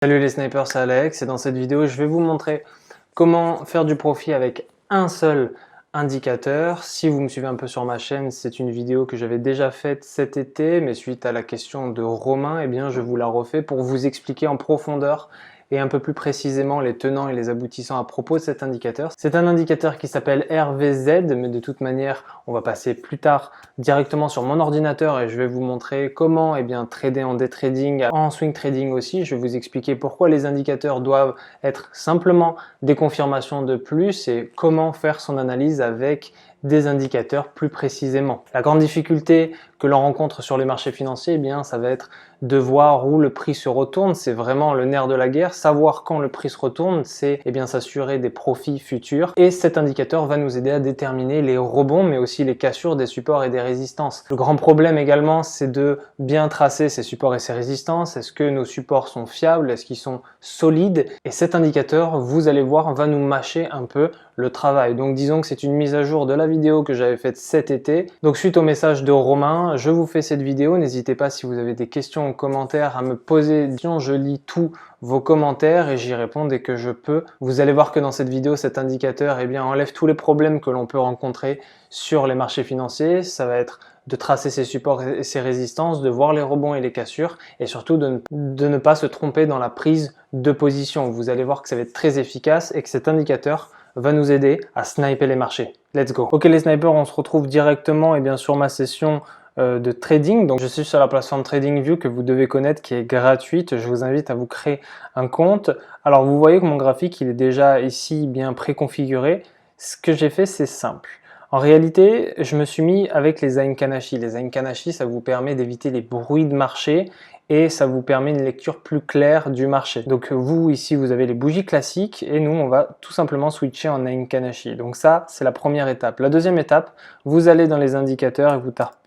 Salut les snipers, c'est Alex et dans cette vidéo je vais vous montrer comment faire du profit avec un seul indicateur. Si vous me suivez un peu sur ma chaîne, c'est une vidéo que j'avais déjà faite cet été, mais suite à la question de Romain, eh bien je vous la refais pour vous expliquer en profondeur et un peu plus précisément les tenants et les aboutissants à propos de cet indicateur. C'est un indicateur qui s'appelle RVZ, mais de toute manière, on va passer plus tard directement sur mon ordinateur et je vais vous montrer comment trader en day trading, en swing trading aussi. Je vais vous expliquer pourquoi les indicateurs doivent être simplement des confirmations de plus et comment faire son analyse avec des indicateurs plus précisément. La grande difficulté que l'on rencontre sur les marchés financiers, ça va être de voir où le prix se retourne. C'est vraiment le nerf de la guerre. Savoir quand le prix se retourne, c'est s'assurer des profits futurs. Et cet indicateur va nous aider à déterminer les rebonds, mais aussi les cassures des supports et des résistances. Le grand problème également, c'est de bien tracer ces supports et ces résistances. Est-ce que nos supports sont fiables? Est-ce qu'ils sont solides? Et cet indicateur, vous allez voir, va nous mâcher un peu le travail. Donc disons que c'est une mise à jour de la vidéo que j'avais faite cet été. Donc suite au message de Romain, je vous fais cette vidéo. N'hésitez pas si vous avez des questions ou commentaires à me poser. Je lis tous vos commentaires et j'y réponds dès que je peux. Vous allez voir que dans cette vidéo, cet indicateur enlève tous les problèmes que l'on peut rencontrer sur les marchés financiers. Ça va être de tracer ses supports et ses résistances, de voir les rebonds et les cassures et surtout de ne pas se tromper dans la prise de position. Vous allez voir que ça va être très efficace et que cet indicateur va nous aider à sniper les marchés. Let's go. Ok les snipers, on se retrouve directement sur ma session de trading. Donc je suis sur la plateforme TradingView que vous devez connaître, qui est gratuite. Je vous invite à vous créer un compte. Alors vous voyez que mon graphique il est déjà ici bien préconfiguré. Ce que j'ai fait, c'est simple. En réalité, je me suis mis avec les Ain Kanashi. Les Ain Kanashi, ça vous permet d'éviter les bruits de marché et ça vous permet une lecture plus claire du marché. Donc vous, ici, vous avez les bougies classiques et nous, on va tout simplement switcher en Ain Kanashi. Donc ça, c'est la première étape. La deuxième étape, vous allez dans les indicateurs et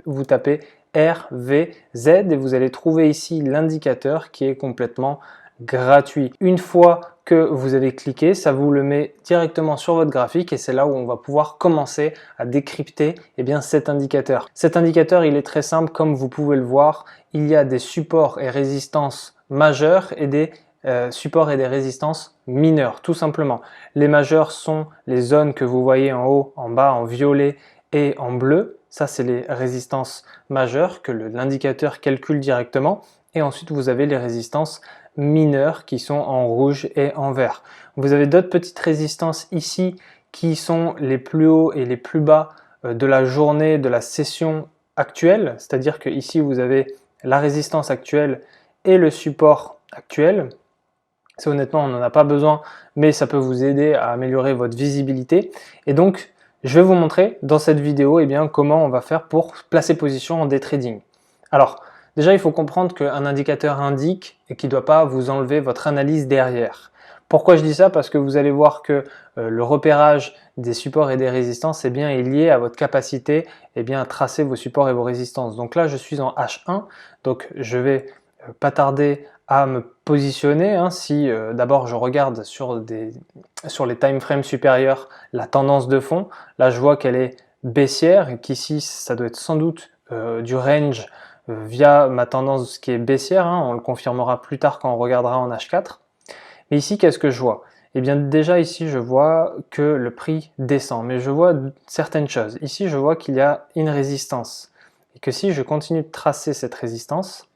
vous tapez RVZ et vous allez trouver ici l'indicateur qui est complètement gratuit. Une fois que vous avez cliqué, ça vous le met directement sur votre graphique et c'est là où on va pouvoir commencer à décrypter cet indicateur. Cet indicateur, il est très simple, comme vous pouvez le voir, il y a des supports et résistances majeurs et des supports et des résistances mineures, tout simplement. Les majeurs sont les zones que vous voyez en haut, en bas, en violet et en bleu. Ça, c'est les résistances majeures que l'indicateur calcule directement. Et ensuite, vous avez les résistances mineures qui sont en rouge et en vert. Vous avez d'autres petites résistances ici qui sont les plus hauts et les plus bas de la journée, de la session actuelle. C'est-à-dire que ici, vous avez la résistance actuelle et le support actuel. Ça, honnêtement, on n'en a pas besoin, mais ça peut vous aider à améliorer votre visibilité. Et donc, je vais vous montrer dans cette vidéo comment on va faire pour placer position en day trading. Alors, déjà, il faut comprendre qu'un indicateur indique et qu'il ne doit pas vous enlever votre analyse derrière. Pourquoi je dis ça? Parce que vous allez voir que le repérage des supports et des résistances est lié à votre capacité à tracer vos supports et vos résistances. Donc là, je suis en H1, donc je vais pas tarder à me positionner. Si d'abord je regarde sur les time frames supérieurs la tendance de fond, là je vois qu'elle est baissière et qu'ici ça doit être sans doute du range via ma tendance qui est baissière. On le confirmera plus tard quand on regardera en H4. Mais ici, qu'est-ce que je vois? Déjà ici, je vois que le prix descend, mais je vois certaines choses. Ici, je vois qu'il y a une résistance et que si je continue de tracer cette résistance,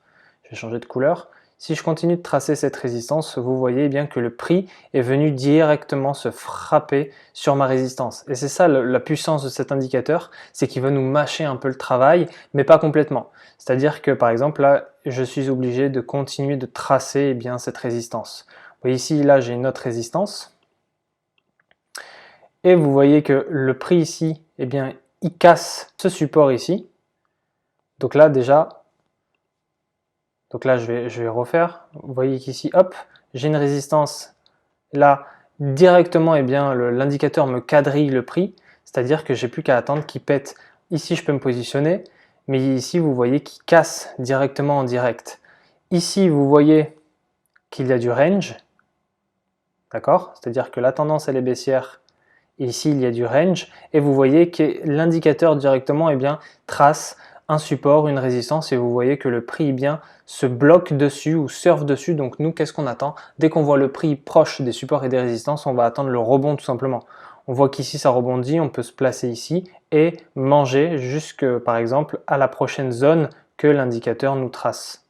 je vais changer de couleur. Si je continue de tracer cette résistance, vous voyez que le prix est venu directement se frapper sur ma résistance. Et c'est ça la puissance de cet indicateur, c'est qu'il va nous mâcher un peu le travail, mais pas complètement. C'est-à-dire que par exemple, là, je suis obligé de continuer de tracer cette résistance. Vous voyez ici, là, j'ai une autre résistance. Et vous voyez que le prix ici, il casse ce support ici. Donc là, déjà, je vais refaire. Vous voyez qu'ici, hop, j'ai une résistance. Là, directement, l'indicateur me quadrille le prix. C'est-à-dire que j'ai plus qu'à attendre qu'il pète. Ici, je peux me positionner. Mais ici, vous voyez qu'il casse directement en direct. Ici, vous voyez qu'il y a du range. D'accord? C'est-à-dire que la tendance, elle est baissière. Et ici, il y a du range. Et vous voyez que l'indicateur directement trace un support, une résistance, et vous voyez que le prix se bloque dessus ou surfe dessus. Donc nous, qu'est-ce qu'on attend? Dès qu'on voit le prix proche des supports et des résistances, on va attendre le rebond tout simplement. On voit qu'ici ça rebondit, on peut se placer ici et manger jusque par exemple à la prochaine zone que l'indicateur nous trace.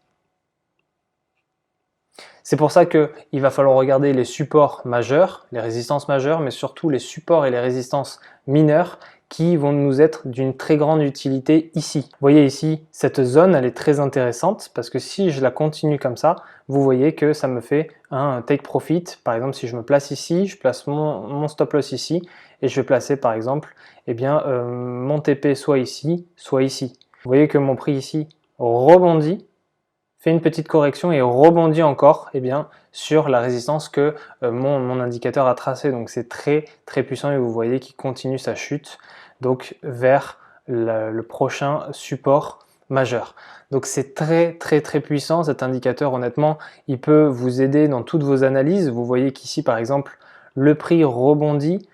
C'est pour ça qu'il va falloir regarder les supports majeurs, les résistances majeures, mais surtout les supports et les résistances mineures qui vont nous être d'une très grande utilité ici. Vous voyez ici, cette zone, elle est très intéressante parce que si je la continue comme ça, vous voyez que ça me fait un take profit. Par exemple, si je me place ici, je place mon stop loss ici et je vais placer par exemple mon TP soit ici, soit ici. Vous voyez que mon prix ici rebondit, fait une petite correction et rebondit encore sur la résistance que mon indicateur a tracée. Donc c'est très très puissant et vous voyez qu'il continue sa chute donc vers le prochain support majeur. Donc c'est très très très puissant cet indicateur. Honnêtement, il peut vous aider dans toutes vos analyses. Vous voyez qu'ici par exemple le prix rebondit,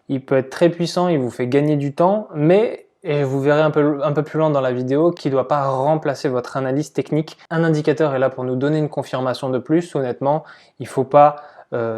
il peut être très puissant, il vous fait gagner du temps, mais et vous verrez un peu plus loin dans la vidéo qui ne doit pas remplacer votre analyse technique. Un indicateur est là pour nous donner une confirmation de plus. Honnêtement, il ne faut pas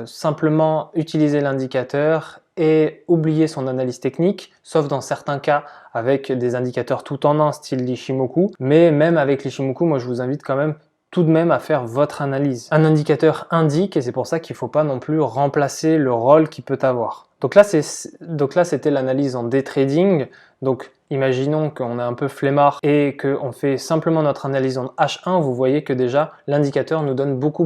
simplement utiliser l'indicateur et oublier son analyse technique, sauf dans certains cas avec des indicateurs tout en un style l'Ishimoku. Mais même avec l'Ishimoku, moi je vous invite quand même tout de même à faire votre analyse. Un indicateur indique et c'est pour ça qu'il ne faut pas non plus remplacer le rôle qu'il peut avoir. Donc là, c'était l'analyse en day trading. Donc imaginons qu'on est un peu flemmard et qu'on fait simplement notre analyse en H1. Vous voyez que déjà l'indicateur nous donne beaucoup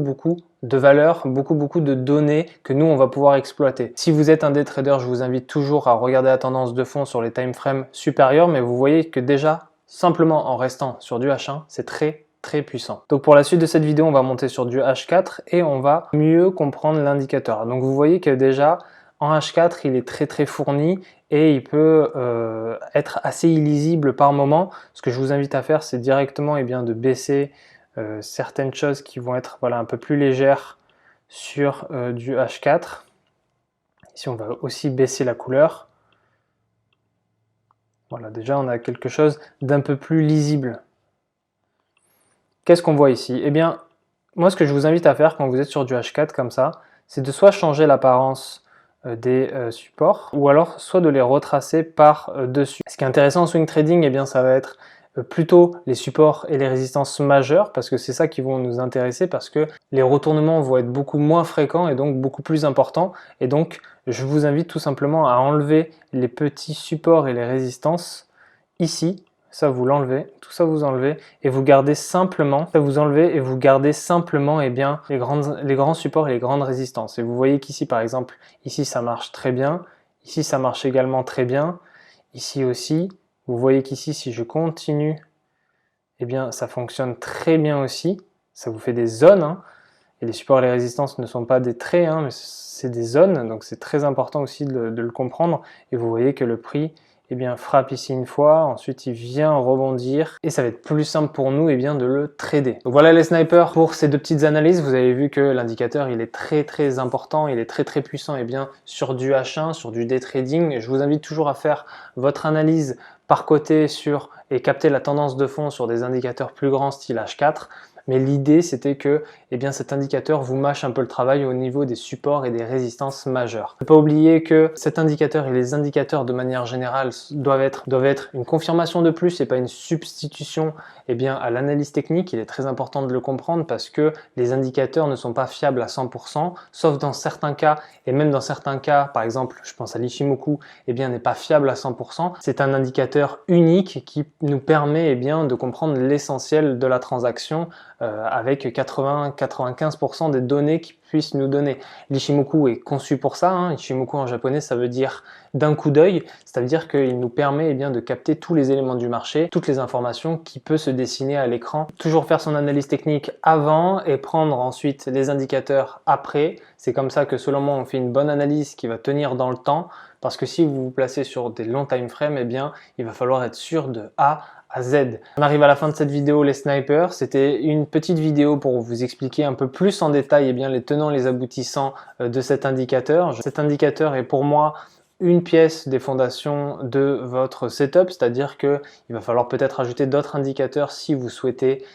de valeurs, beaucoup de données que nous on va pouvoir exploiter. Si vous êtes un day trader, je vous invite toujours à regarder la tendance de fond sur les time frames supérieurs, mais vous voyez que déjà simplement en restant sur du H1, c'est très puissant. Donc pour la suite de cette vidéo, on va monter sur du H4 et on va mieux comprendre l'indicateur. Donc vous voyez que déjà en H4, il est très fourni et il peut être assez illisible par moment. Ce que je vous invite à faire, c'est directement de baisser certaines choses qui vont être un peu plus légères sur du H4. Ici, on va aussi baisser la couleur. Voilà, déjà on a quelque chose d'un peu plus lisible. Qu'est-ce qu'on voit ici? Eh bien, moi ce que je vous invite à faire quand vous êtes sur du H4 comme ça, c'est de soit changer l'apparence des supports ou alors soit de les retracer par dessus. Ce qui est intéressant en swing trading, ça va être plutôt les supports et les résistances majeures parce que c'est ça qui vont nous intéresser parce que les retournements vont être beaucoup moins fréquents et donc beaucoup plus importants. Et donc, je vous invite tout simplement à enlever les petits supports et les résistances ici. Ça vous l'enlevez, tout ça vous enlevez et vous gardez simplement, ça vous enlevez et vous gardez simplement les grands supports et les grandes résistances. Et vous voyez qu'ici par exemple, ici ça marche très bien, ici ça marche également très bien, ici aussi. Vous voyez qu'ici si je continue, ça fonctionne très bien aussi. Ça vous fait des zones et les supports et les résistances ne sont pas des traits, mais c'est des zones. Donc c'est très important aussi de le comprendre. Et vous voyez que le prix frappe ici une fois, ensuite il vient rebondir et ça va être plus simple pour nous de le trader. Donc voilà les snipers pour ces deux petites analyses. Vous avez vu que l'indicateur il est très important, il est très puissant sur du H1, sur du day trading. Je vous invite toujours à faire votre analyse par côté et capter la tendance de fond sur des indicateurs plus grands style H4. Mais l'idée, c'était que cet indicateur vous mâche un peu le travail au niveau des supports et des résistances majeures. Ne pas oublier que cet indicateur et les indicateurs de manière générale doivent être une confirmation de plus et pas une substitution à l'analyse technique. Il est très important de le comprendre parce que les indicateurs ne sont pas fiables à 100%, sauf dans certains cas, et même dans certains cas, par exemple, je pense à l'Ishimoku, n'est pas fiable à 100%. C'est un indicateur unique qui nous permet de comprendre l'essentiel de la transaction avec 80-95% des données qu'ils puissent nous donner. L'Ishimoku est conçu pour ça. Ishimoku en japonais, ça veut dire d'un coup d'œil. Ça veut dire qu'il nous permet de capter tous les éléments du marché, toutes les informations qui peuvent se dessiner à l'écran. Toujours faire son analyse technique avant et prendre ensuite les indicateurs après. C'est comme ça que selon moi, on fait une bonne analyse qui va tenir dans le temps. Parce que si vous vous placez sur des longs time frames, il va falloir être sûr de A à Z. On arrive à la fin de cette vidéo les snipers. C'était une petite vidéo pour vous expliquer un peu plus en détail les tenants, les aboutissants de cet indicateur. Cet indicateur est pour moi une pièce des fondations de votre setup, c'est-à-dire qu'il va falloir peut-être ajouter d'autres indicateurs si vous souhaitez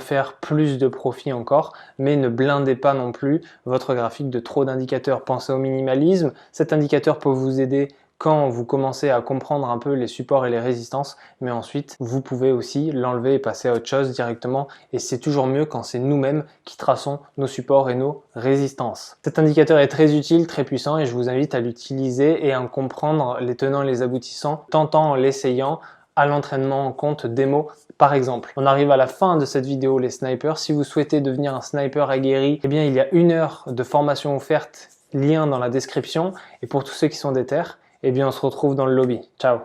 faire plus de profit encore, mais ne blindez pas non plus votre graphique de trop d'indicateurs. Pensez au minimalisme, cet indicateur peut vous aider quand vous commencez à comprendre un peu les supports et les résistances, mais ensuite vous pouvez aussi l'enlever et passer à autre chose directement, et c'est toujours mieux quand c'est nous-mêmes qui traçons nos supports et nos résistances. Cet indicateur est très utile, très puissant, et je vous invite à l'utiliser et à en comprendre les tenants et les aboutissants, tant en l'essayant à l'entraînement en compte démo par exemple. On arrive à la fin de cette vidéo les snipers. Si vous souhaitez devenir un sniper aguerri, il y a 1 heure de formation offerte, lien dans la description. Et pour tous ceux qui sont déter, on se retrouve dans le lobby. Ciao!